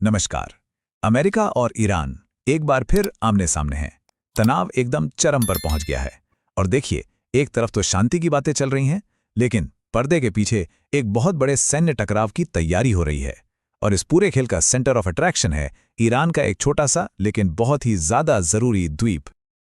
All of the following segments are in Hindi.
नमस्कार। अमेरिका और ईरान एक बार फिर आमने सामने हैं। तनाव एकदम चरम पर पहुंच गया है। और देखिए, एक तरफ तो शांति की बातें चल रही हैं, लेकिन पर्दे के पीछे एक बहुत बड़े सैन्य टकराव की तैयारी हो रही है। और इस पूरे खेल का सेंटर ऑफ अट्रैक्शन है ईरान का एक छोटा सा लेकिन बहुत ही ज्यादा जरूरी द्वीप।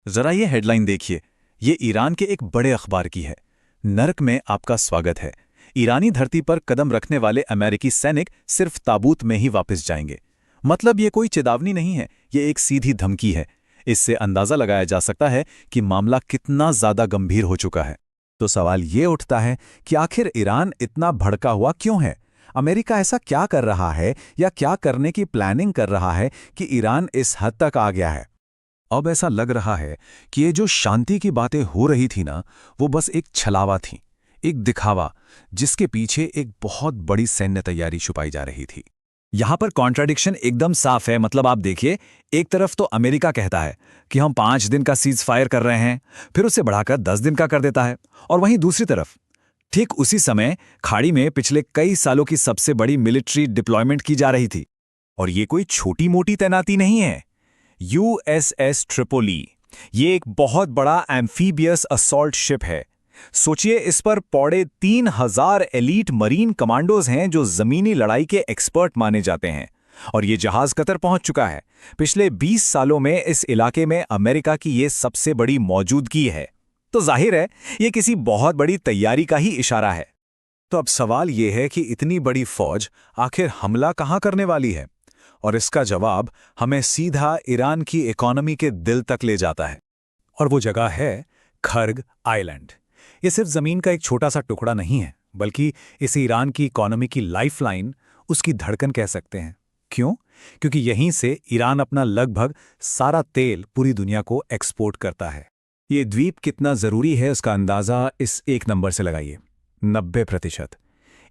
जरा ये हेडलाइन देखिए। ये ईरान के एक बड़े अखबार की है। नर्क में आपका स्वागत है। ईरानी धरती पर कदम रखने वाले अमेरिकी सैनिक सिर्फ ताबूत में ही वापस जाएंगे। मतलब ये कोई चेतावनी नहीं है, ये एक सीधी धमकी है। इससे अंदाजा लगाया जा सकता है कि मामला कितना ज्यादा गंभीर हो चुका है। तो सवाल ये उठता है कि आखिर ईरान इतना भड़का हुआ क्यों है? अमेरिका ऐसा क्या कर रहा है या क्या करने की प्लानिंग कर रहा है कि ईरान इस हद तक आ गया है? अब ऐसा लग रहा है कि ये जो शांति की बातें हो रही थी ना, वो बस एक छलावा थी, एक दिखावा, जिसके पीछे एक बहुत बड़ी सैन्य तैयारी छुपाई जा रही थी। यहां पर कॉन्ट्राडिक्शन एकदम साफ है। मतलब आप देखिए, एक तरफ तो अमेरिका कहता है कि हम 5 दिन का सीज फायर कर रहे हैं, फिर उसे बढ़ाकर 10 दिन का कर देता है। और वहीं दूसरी तरफ ठीक उसी समय खाड़ी में पिछले कई सालों की सबसे बड़ी मिलिट्री डिप्लॉयमेंट की जा रही थी। और ये कोई छोटी मोटी तैनाती नहीं है। यूएसएस ट्रिपोली, ये एक बहुत बड़ा एम्फीबियस असॉल्ट शिप है। सोचिए, इस पर 3,500 एलीट मरीन कमांडोज हैं जो जमीनी लड़ाई के एक्सपर्ट माने जाते हैं। और ये जहाज कतर पहुंच चुका है। पिछले 20 सालों में इस इलाके में अमेरिका की ये सबसे बड़ी मौजूदगी है। तो जाहिर है, ये किसी बहुत बड़ी तैयारी का ही इशारा है। तो अब सवाल ये है कि इतनी बड़ी फौज आखिर हमला कहाँ करने वाली है? और इसका जवाब हमें सीधा ईरान की इकोनॉमी के दिल तक ले जाता है। और वो जगह है खर्ग आइलैंड। ये सिर्फ जमीन का एक छोटा सा टुकड़ा नहीं है, बल्कि इस ईरान की इकोनॉमी की लाइफलाइन, उसकी धड़कन कह सकते हैं। क्यों? क्योंकि यहीं से ईरान अपना लगभग सारा तेल पूरी दुनिया को एक्सपोर्ट करता है। ये द्वीप कितना जरूरी है उसका अंदाजा इस एक नंबर से लगाइए, 90%।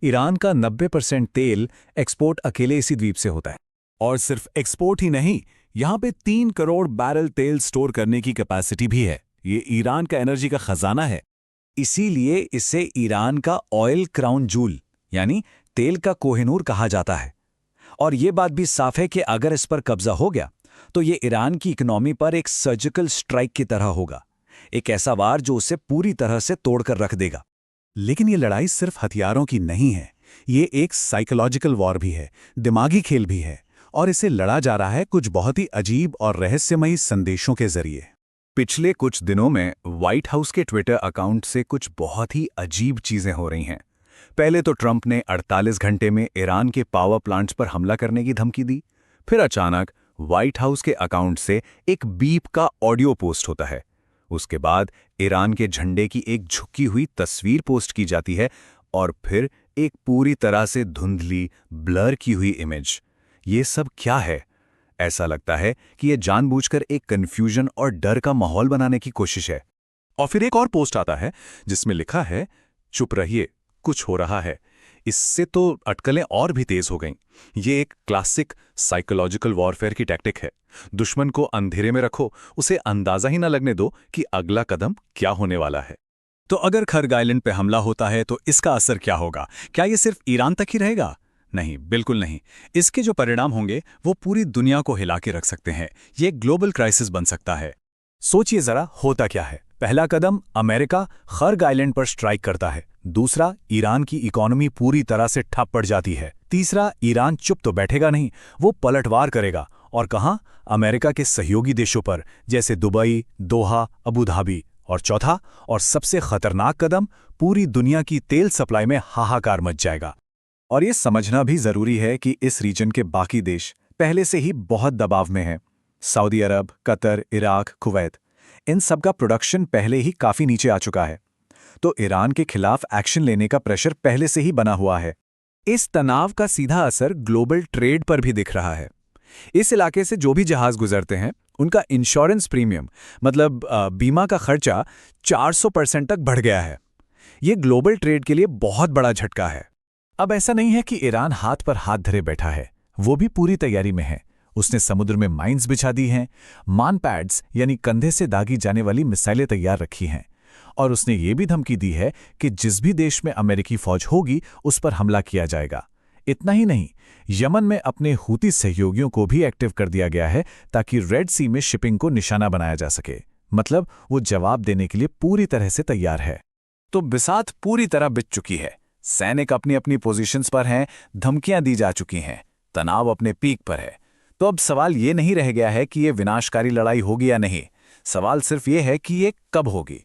ईरान का 90% तेल एक्सपोर्ट अकेले इसी द्वीप से होता है। और सिर्फ एक्सपोर्ट ही नहीं, यहां पे 3 करोड़ बैरल तेल स्टोर करने की कैपेसिटी भी है। ये ईरान का एनर्जी का खजाना है। इसीलिए इसे ईरान का ऑयल क्राउन जूल यानी तेल का कोहिनूर कहा जाता है। और ये बात भी साफ है कि अगर इस पर कब्जा हो गया तो ये ईरान की इकोनॉमी पर एक सर्जिकल स्ट्राइक की तरह होगा। एक ऐसा वार जो उसे पूरी तरह से तोड़कर रख देगा। लेकिन ये लड़ाई सिर्फ हथियारों की नहीं है, ये एक साइकोलॉजिकल वॉर भी है, दिमागी खेल भी है। और इसे लड़ा जा रहा है कुछ बहुत ही अजीब और रहस्यमयी संदेशों के जरिए। पिछले कुछ दिनों में व्हाइट हाउस के ट्विटर अकाउंट से कुछ बहुत ही अजीब चीजें हो रही हैं। पहले तो ट्रंप ने 48 घंटे में ईरान के पावर प्लांट्स पर हमला करने की धमकी दी। फिर अचानक व्हाइट हाउस के अकाउंट से एक बीप का ऑडियो पोस्ट होता है। उसके बाद ईरान के झंडे की एक झुकी हुई तस्वीर पोस्ट की जाती है। और फिर एक पूरी तरह से धुंधली, ब्लर की हुई इमेज। ये सब क्या है? ऐसा लगता है कि ये जानबूझकर एक कंफ्यूजन और डर का माहौल बनाने की कोशिश है। और फिर एक और पोस्ट आता है जिसमें लिखा है, चुप रहिए, कुछ हो रहा है। इससे तो अटकलें और भी तेज हो गईं। ये एक क्लासिक साइकोलॉजिकल वॉरफेयर की टैक्टिक है। दुश्मन को अंधेरे में रखो, उसे अंदाजा ही ना लगने दो कि अगला कदम क्या होने वाला है। तो अगर खर्ग आइलैंड पे हमला होता है तो इसका असर क्या होगा? क्या ये सिर्फ ईरान तक ही रहेगा? नहीं, बिल्कुल नहीं। इसके जो परिणाम होंगे वो पूरी दुनिया को हिला के रख सकते हैं। ये एक ग्लोबल क्राइसिस बन सकता है। सोचिए जरा, होता क्या है? पहला कदम, अमेरिका खर्ग आइलैंड पर स्ट्राइक करता है। दूसरा, ईरान की इकोनॉमी पूरी तरह से ठप पड़ जाती है। तीसरा, ईरान चुप तो बैठेगा नहीं, वो पलटवार करेगा। और कहाँ? अमेरिका के सहयोगी देशों पर, जैसे दुबई, दोहा, अबू धाबी। और चौथा और सबसे खतरनाक कदम, पूरी दुनिया की तेल सप्लाई में हाहाकार मच जाएगा। और ये समझना भी जरूरी है कि इस रीजन के बाकी देश पहले से ही बहुत दबाव में हैं। सऊदी अरब, कतर, इराक, कुवैत, इन सब का प्रोडक्शन पहले ही काफी नीचे आ चुका है। तो ईरान के खिलाफ एक्शन लेने का प्रेशर पहले से ही बना हुआ है। इस तनाव का सीधा असर ग्लोबल ट्रेड पर भी दिख रहा है। इस इलाके से जो भी जहाज गुजरते हैं, उनका इंश्योरेंस प्रीमियम, मतलब बीमा का खर्चा 400% तक बढ़ गया है। ये ग्लोबल ट्रेड के लिए बहुत बड़ा झटका है। अब ऐसा नहीं है कि ईरान हाथ पर हाथ धरे बैठा है, वो भी पूरी तैयारी में है। उसने समुद्र में माइंस बिछा दी हैं, मान पैड्स यानी कंधे से दागी जाने वाली मिसाइलें तैयार रखी हैं। और उसने ये भी धमकी दी है कि जिस भी देश में अमेरिकी फौज होगी उस पर हमला किया जाएगा। इतना ही नहीं, यमन में अपने हूती सहयोगियों को भी एक्टिव कर दिया गया है ताकि रेड सी में शिपिंग को निशाना बनाया जा सके। मतलब वो जवाब देने के लिए पूरी तरह से तैयार है। तो बिसात पूरी तरह बिछ चुकी है। सैनिक अपनी अपनी पोजीशंस पर हैं, धमकियां दी जा चुकी हैं, तनाव अपने पीक पर है। तो अब सवाल ये नहीं रह गया है कि ये विनाशकारी लड़ाई होगी या नहीं। सवाल सिर्फ ये है कि ये कब होगी।